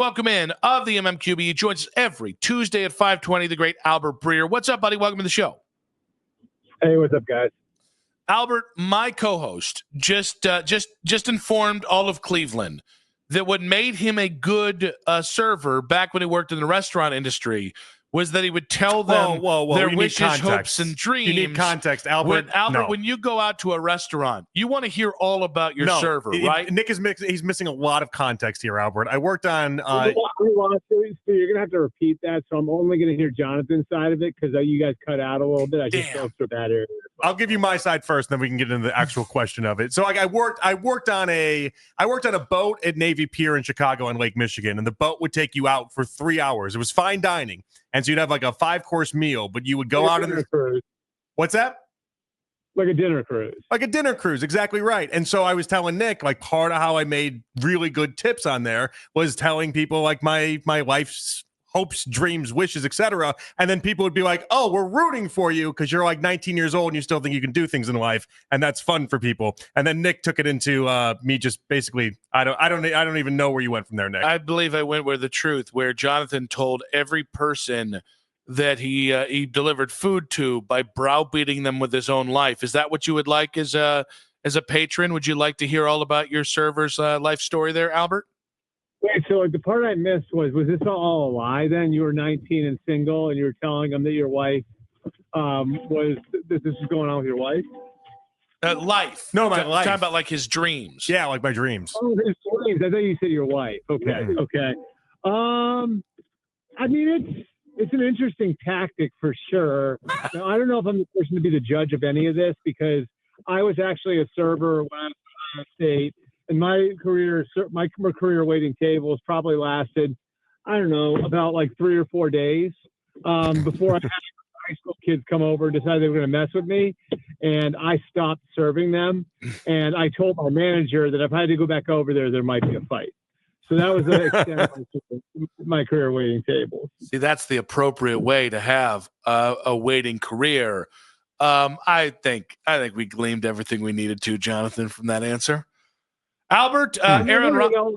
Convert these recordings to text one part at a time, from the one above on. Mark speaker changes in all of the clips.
Speaker 1: Welcome in of the MMQB. He joins us every Tuesday at 5:20. The great Albert Breer. What's up, buddy? Welcome to the show.
Speaker 2: Hey, what's up, guys?
Speaker 1: Albert, my co-host, just informed all of Cleveland that what made him a good server back when he worked in the restaurant industry was that he would tell them their wishes, hopes, and dreams.
Speaker 3: You need context, Albert.
Speaker 1: When you go out to a restaurant, you want to hear all about your server, right?
Speaker 3: Nick is he's missing a lot of context here, Albert. I worked on.
Speaker 2: So you're gonna have to repeat that. So I'm only gonna hear Jonathan's side of it because you guys cut out a little bit. I just felt so bad here.
Speaker 3: I'll give you my side first, and then we can get into the actual question of it. So, I worked on a boat at Navy Pier in Chicago on Lake Michigan, and the boat would take you out for 3 hours. It was fine dining, and so you'd have like a 5-course meal, but you would go out in the cruise. What's that?
Speaker 2: Like a dinner cruise.
Speaker 3: Like a dinner cruise, exactly right. And so I was telling Nick, like, part of how I made really good tips on there was telling people like my life's hopes, dreams, wishes, etc. And then people would be like, "Oh, we're rooting for you because you're like 19 years old and you still think you can do things in life, and that's fun for people." And then Nick took it into me just basically, I don't even know where you went from there, Nick.
Speaker 1: I believe I went where Jonathan told every person that he delivered food to by browbeating them with his own life. Is that what you would like as a patron? Would you like to hear all about your server's life story there, Albert?
Speaker 2: Wait, so the part I missed was this all a lie then? You were 19 and single, and you were telling them that your wife this is going on with your wife?
Speaker 1: Life.
Speaker 3: No, my life.
Speaker 1: Talking about like his dreams.
Speaker 3: Yeah, like my dreams.
Speaker 2: Oh, his dreams. I thought you said your wife. Okay, okay. I mean, it's an interesting tactic for sure. Now, I don't know if I'm the person to be the judge of any of this because I was actually a server when I was in state. And my career waiting tables probably lasted, I don't know, about like 3 or 4 days before I had high school kids come over and decide they were going to mess with me. And I stopped serving them. And I told my manager that if I had to go back over there might be a fight. So that was the extent of my career waiting tables.
Speaker 1: See, that's the appropriate way to have a waiting career. I think we gleaned everything we needed to, Jonathan, from that answer. Albert, Aaron Rodgers.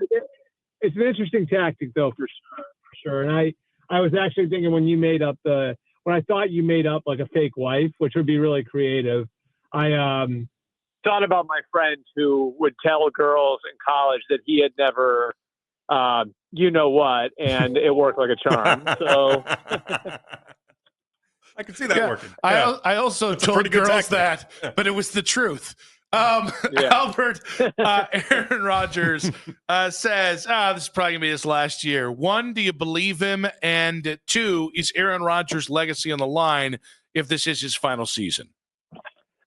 Speaker 2: It's an interesting tactic, though, for sure. And I was actually thinking when I thought you made up like a fake wife, which would be really creative. I thought about my friend who would tell girls in college that he had never, you know what, and it worked like a charm. So
Speaker 3: I can see that working.
Speaker 1: I also told girls that, but it was the truth. Albert, Aaron Rodgers says, this is probably going to be his last year. 1, do you believe him? And 2, is Aaron Rodgers' legacy on the line if this is his final season?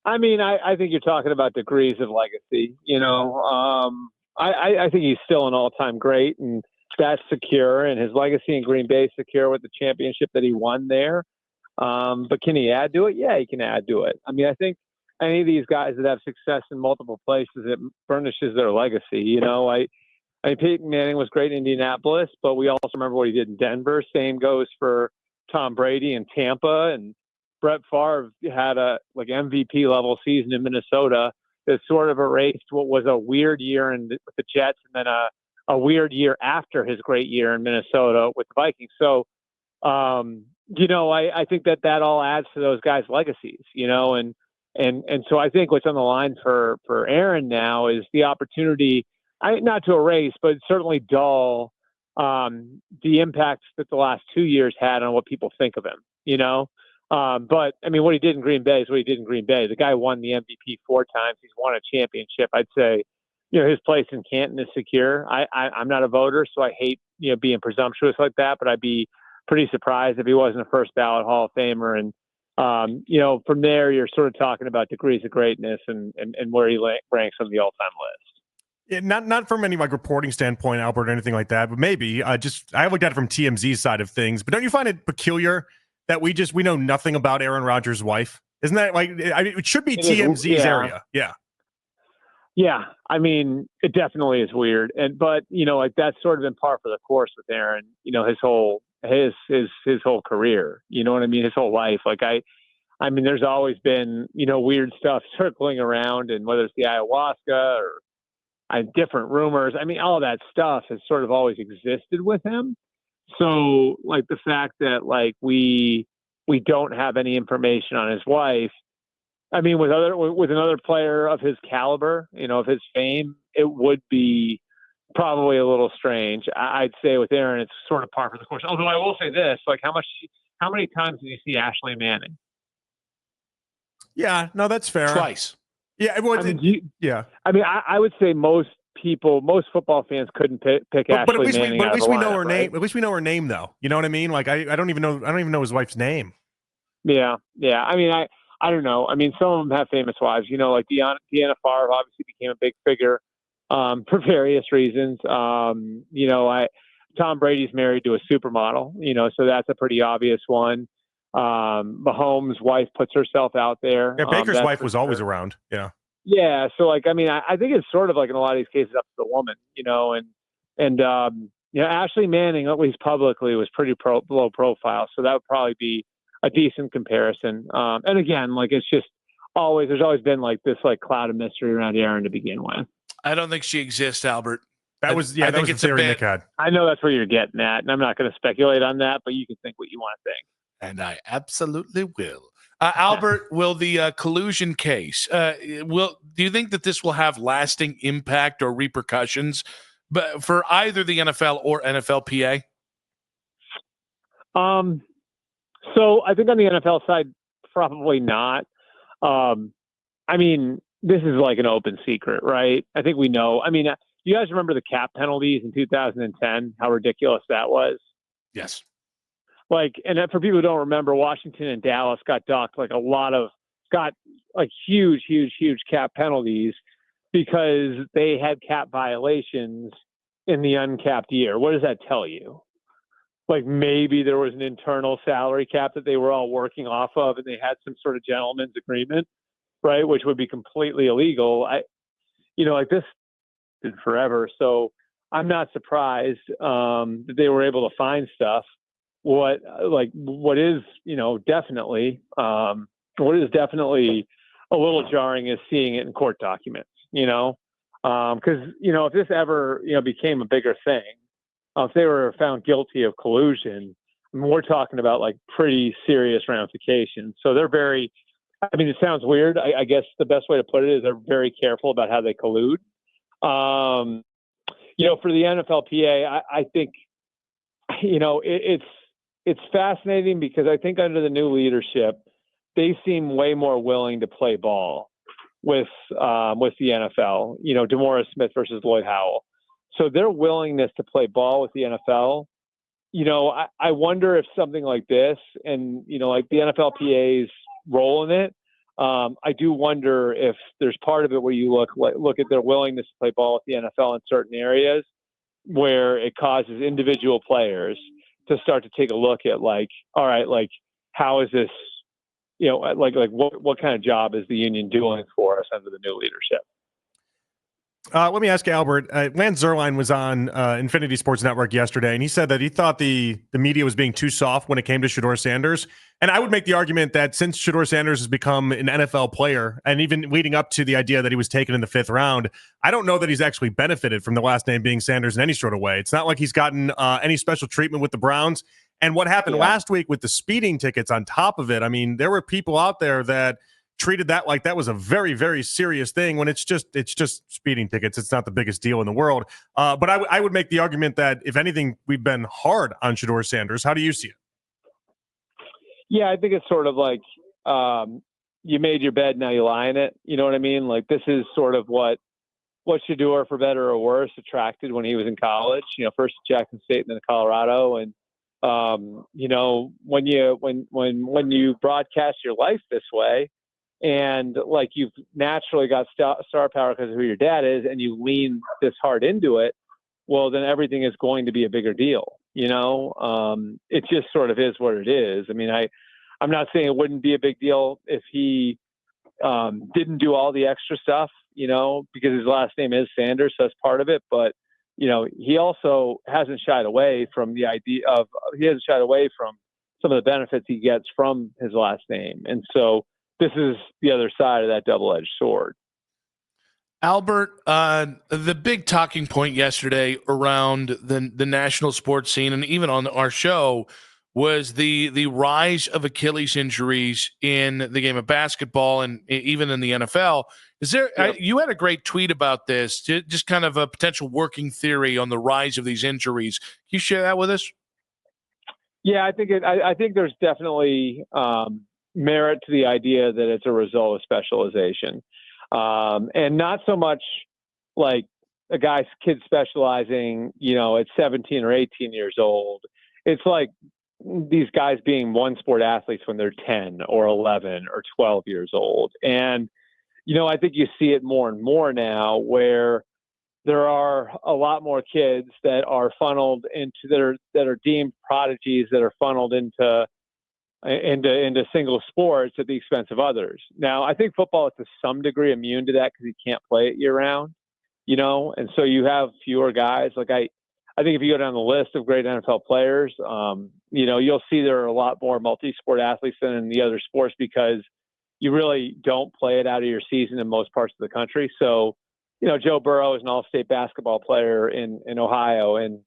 Speaker 4: I mean, I think you're talking about degrees of legacy. You know, I think he's still an all-time great, and that's secure, and his legacy in Green Bay is secure with the championship that he won there. But can he add to it? Yeah, he can add to it. I mean, I think any of these guys that have success in multiple places, it furnishes their legacy. You know, I Peyton Manning was great in Indianapolis, but we also remember what he did in Denver. Same goes for Tom Brady in Tampa, and Brett Favre had a like MVP level season in Minnesota that sort of erased what was a weird year with the Jets, and then a weird year after his great year in Minnesota with the Vikings. So, you know, I think that all adds to those guys' legacies. You know, and so I think what's on the line for Aaron now is the opportunity, not to erase, but certainly dull the impacts that the last 2 years had on what people think of him, you know? But, I mean, what he did in Green Bay is what he did in Green Bay. The guy won the MVP 4 times. He's won a championship. I'd say, you know, his place in Canton is secure. I'm not a voter, so I hate, you know, being presumptuous like that, but I'd be pretty surprised if he wasn't a first ballot Hall of Famer. And, you know, from there, you're sort of talking about degrees of greatness and where he ranks on the all-time list.
Speaker 3: Yeah, not from any like reporting standpoint, Albert, or anything like that, but maybe I looked at it from TMZ's side of things. But don't you find it peculiar that we know nothing about Aaron Rodgers' wife? Isn't that like, I mean, it should be TMZ's area. Yeah.
Speaker 4: Yeah. I mean, it definitely is weird. But, you know, like that's sort of in par for the course with Aaron, you know, his whole career, you know what I mean? His whole life. Like I mean, there's always been, you know, weird stuff circling around, and whether it's the ayahuasca or different rumors. I mean, all that stuff has sort of always existed with him. So, like, the fact that, like, we don't have any information on his wife, I mean, with another player of his caliber, of his fame, it would be probably a little strange. I'd say with Aaron, it's sort of par for the course. Although I will say this, like, how many times did you see Ashley Manning?
Speaker 3: Yeah, no, that's fair.
Speaker 1: Twice.
Speaker 3: Yeah, well, yeah.
Speaker 4: I mean, I would say most football fans couldn't pick Ashley Manning.
Speaker 3: But at least we know her
Speaker 4: right?
Speaker 3: name. At least we know her name, though. You know what I mean? Like, I don't even know his wife's name.
Speaker 4: Yeah. I mean, I don't know. I mean, some of them have famous wives. Like Deanna Favre obviously became a big figure for various reasons. Tom Brady's married to a supermodel. So that's a pretty obvious one. Mahomes' wife puts herself out there.
Speaker 3: Yeah, Baker's wife was always around. Yeah.
Speaker 4: Yeah. So, like, I mean, I think it's sort of like in a lot of these cases up to the woman, and Ashley Manning, at least publicly, was pretty low profile. So that would probably be a decent comparison. And again, like, it's just there's always been like this like cloud of mystery around Aaron to begin with.
Speaker 1: I don't think she exists, Albert.
Speaker 3: I think it's a theory Nick had.
Speaker 4: I know that's where you're getting at, and I'm not going to speculate on that, but you can think what you want to think.
Speaker 1: And I absolutely will. Albert, will the collusion case, do you think that this will have lasting impact or repercussions for either the NFL or NFLPA?
Speaker 4: So I think on the NFL side, probably not. I mean, this is like an open secret, right? I think we know. I mean, you guys remember the cap penalties in 2010, how ridiculous that was?
Speaker 1: Yes.
Speaker 4: Like, and for people who don't remember, Washington and Dallas got docked huge cap penalties because they had cap violations in the uncapped year. What does that tell you? Like, maybe there was an internal salary cap that they were all working off of, and they had some sort of gentleman's agreement, right? Which would be completely illegal. Like, this did forever. So I'm not surprised that they were able to find stuff. What is definitely a little jarring is seeing it in court documents, because if this ever became a bigger thing, if they were found guilty of collusion, I mean, we're talking about like pretty serious ramifications. So they're very, I mean, it sounds weird. I guess the best way to put it is they're very careful about how they collude. For the NFLPA, I think it's fascinating because I think under the new leadership, they seem way more willing to play ball with the NFL. DeMaurice Smith versus Lloyd Howell. So their willingness to play ball with the NFL. I wonder if something like this and like the NFLPA's role in it. I do wonder if there's part of it where you look at their willingness to play ball with the NFL in certain areas where it causes individual players to start to take a look at like, all right, like how is this, what kind of job is the union doing for us under the new leadership?
Speaker 3: Let me ask you, Albert. Lance Zierlein was on Infinity Sports Network yesterday, and he said that he thought the media was being too soft when it came to Shedeur Sanders. And I would make the argument that since Shedeur Sanders has become an NFL player, and even leading up to the idea that he was taken in the 5th round, I don't know that he's actually benefited from the last name being Sanders in any sort of way. It's not like he's gotten any special treatment with the Browns. And what happened last week with the speeding tickets on top of it, I mean, there were people out there that treated that like that was a very, very serious thing when it's just speeding tickets. It's not the biggest deal in the world. But I would make the argument that if anything, we've been hard on Shedeur Sanders. How do you see it?
Speaker 4: Yeah, I think it's sort of like you made your bed, now you lie in it. You know what I mean? Like, this is sort of what Shedeur, for better or worse, attracted when he was in college. First at Jackson State and then Colorado. And when you broadcast your life this way, and like you've naturally got star power because of who your dad is, and you lean this hard into it, well, then everything is going to be a bigger deal. It just sort of is what it is. I mean, I'm not saying it wouldn't be a big deal if he didn't do all the extra stuff, because his last name is Sanders, so that's part of it. But, he also hasn't shied away from he hasn't shied away from some of the benefits he gets from his last name. And so this is the other side of that double-edged sword.
Speaker 1: Albert, the big talking point yesterday around the national sports scene and even on our show was the rise of Achilles injuries in the game of basketball and even in the NFL. Is there?
Speaker 4: Yep.
Speaker 1: You had a great tweet about this, just kind of a potential working theory on the rise of these injuries. Can you share that with us?
Speaker 4: Yeah, I think there's definitely merit to the idea that it's a result of specialization, and not so much like a kid specializing, at 17 or 18 years old. It's like these guys being one sport athletes when they're 10 or 11 or 12 years old, and I think you see it more and more now where there are a lot more kids that are funneled into that are deemed prodigies that are funneled into single sports at the expense of others. Now, I think football is to some degree immune to that because you can't play it year round, and so you have fewer guys. Like I think if you go down the list of great NFL players, you'll see there are a lot more multi-sport athletes than in the other sports because you really don't play it out of your season in most parts of the country. So, Joe Burrow is an all-state basketball player in Ohio, and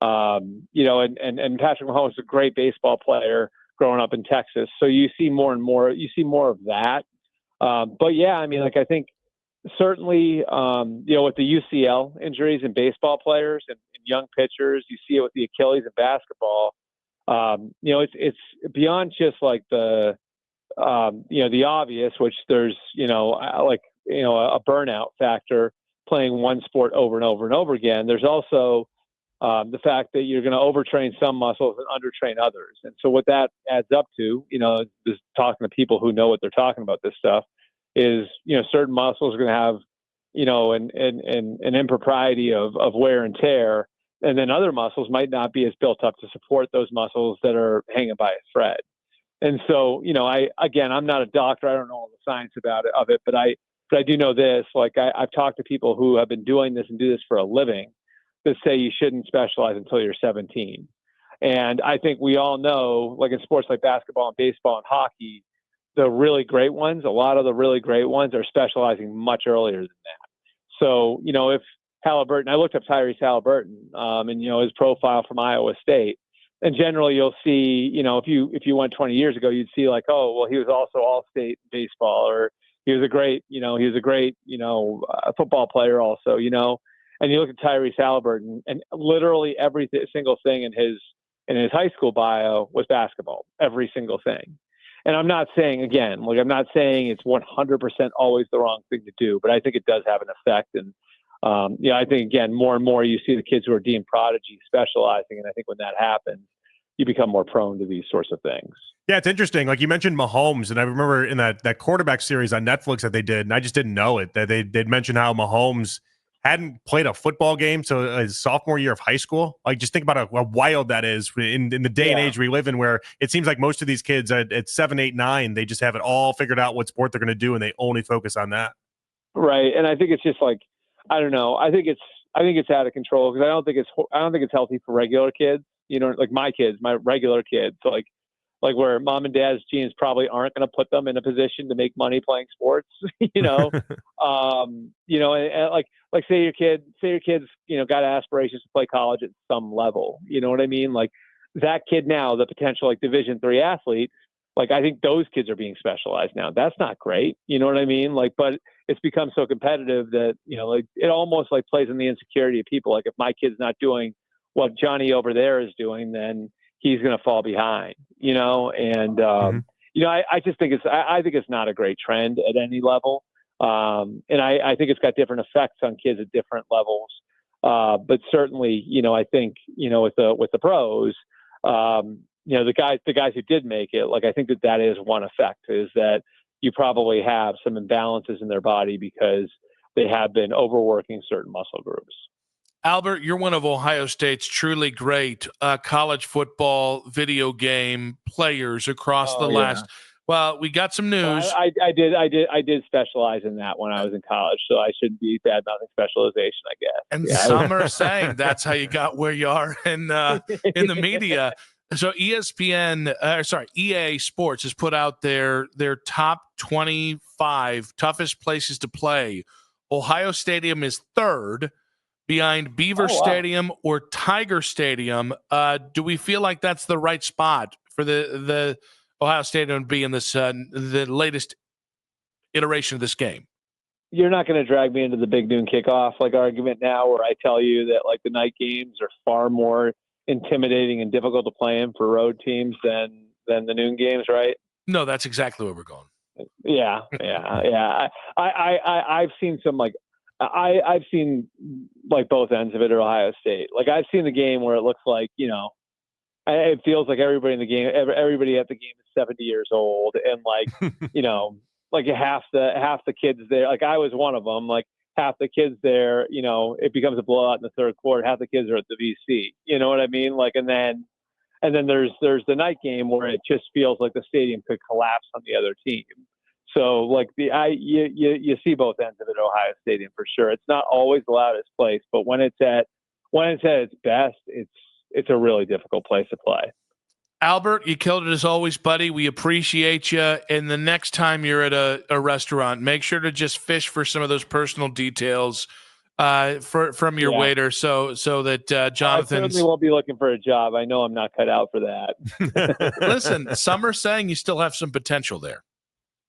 Speaker 4: and Patrick Mahomes is a great baseball player growing up in Texas. So you see more and more. You see more of that. But yeah, I mean, I think certainly, with the UCL injuries in baseball players and young pitchers, you see it with the Achilles in basketball. It's beyond just like the obvious, which there's a burnout factor playing one sport over and over and over again. There's also the fact that you're going to overtrain some muscles and undertrain others. And so what that adds up to, just talking to people who know what they're talking about this stuff, is, certain muscles are going to have, an impropriety of wear and tear. And then other muscles might not be as built up to support those muscles that are hanging by a thread. And so, I'm not a doctor. I don't know all the science of it, but I do know this. Like I've talked to people who have been doing this and do this for a living that say you shouldn't specialize until you're 17. And I think we all know, like in sports like basketball and baseball and hockey, the really great ones, a lot of the really great ones are specializing much earlier than that. So, if Halliburton, I looked up Tyrese Halliburton, and his profile from Iowa State. And generally, you'll see, if you went 20 years ago, you'd see like, oh, well, he was also All-State baseball, or he was a great football player also, And you look at Tyrese Halliburton, and literally every single thing in his high school bio was basketball, every single thing. And I'm not saying it's 100% always the wrong thing to do, but I think it does have an effect. And I think, again, more and more you see the kids who are deemed prodigy specializing. And I think when that happens, you become more prone to these sorts of things.
Speaker 3: Yeah, it's interesting. Like you mentioned Mahomes, and I remember in that quarterback series on Netflix that they did, and I just didn't know it, that they'd mentioned how Mahomes hadn't played a football game so his sophomore year of high school. Like, just think about how wild that is in the day and age we live in, where it seems like most of these kids at 7, 8, 9, they just have it all figured out what sport they're going to do, and they only focus on that.
Speaker 4: Right, and I think it's just like, I don't know. I think it's out of control because I don't think it's healthy for regular kids. Like my kids, my regular kids, like where mom and dad's genes probably aren't going to put them in a position to make money playing sports. And like say your kids, got aspirations to play college at some level. You know what I mean? Like that kid now, the potential like Division III athlete. Like I think those kids are being specialized now. That's not great. You know what I mean? Like, but it's become so competitive that, like it almost like plays on the insecurity of people. Like if my kid's not doing what Johnny over there is doing, then he's going to fall behind, and, I just think I think it's not a great trend at any level. And I think it's got different effects on kids at different levels. But certainly, I think, with the pros, the guys who did make it, like, I think that is one effect, is that you probably have some imbalances in their body because they have been overworking certain muscle groups.
Speaker 1: Albert, you're one of Ohio State's truly great college football video game players across the last. Well, we got some news.
Speaker 4: Well, I did specialize in that when I was in college, so I shouldn't be bad mouthing specialization, I guess.
Speaker 1: And some are saying that's how you got where you are in the media. So EA Sports has put out their top 25 toughest places to play Ohio Stadium is third behind Beaver Stadium or Tiger Stadium. Do we feel like that's the right spot for the Ohio Stadium to be in this the latest iteration of this game?
Speaker 4: You're not going to drag me into the big noon kickoff argument now, where I tell you that the night games are far more intimidating and difficult to play in for road teams than the noon games, right?
Speaker 1: No, that's exactly where we're going.
Speaker 4: Yeah. I've seen some I've seen both ends of it at Ohio State. I've seen the game where it looks like, it feels like everybody in the game, everybody at the game is 70 years old, and half the kids there. I was one of them. Half the kids there, it becomes a blowout in the third quarter. Half the kids are at the VC. You know what I mean? And then there's the night game where it just feels like the stadium could collapse on the other team. So you see both ends of it at Ohio Stadium for sure. It's not always the loudest place, but when it's at its best, it's a really difficult place to play.
Speaker 1: Albert, you killed it as always, buddy. We appreciate you. And the next time you're at a restaurant, make sure to just fish for some of those personal details from your waiter, so that Jonathan.
Speaker 4: I certainly won't be looking for a job. I know I'm not cut out for that.
Speaker 1: Listen, some are saying you still have some potential there.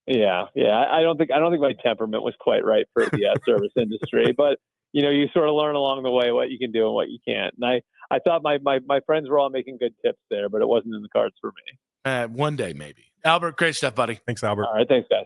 Speaker 4: Yeah. I don't think my temperament was quite right for the service industry, but you sort of learn along the way what you can do and what you can't. And I thought my friends were all making good tips there, but it wasn't in the cards for me.
Speaker 1: One day, maybe. Albert, great stuff, buddy.
Speaker 3: Thanks, Albert.
Speaker 4: All right. Thanks, guys.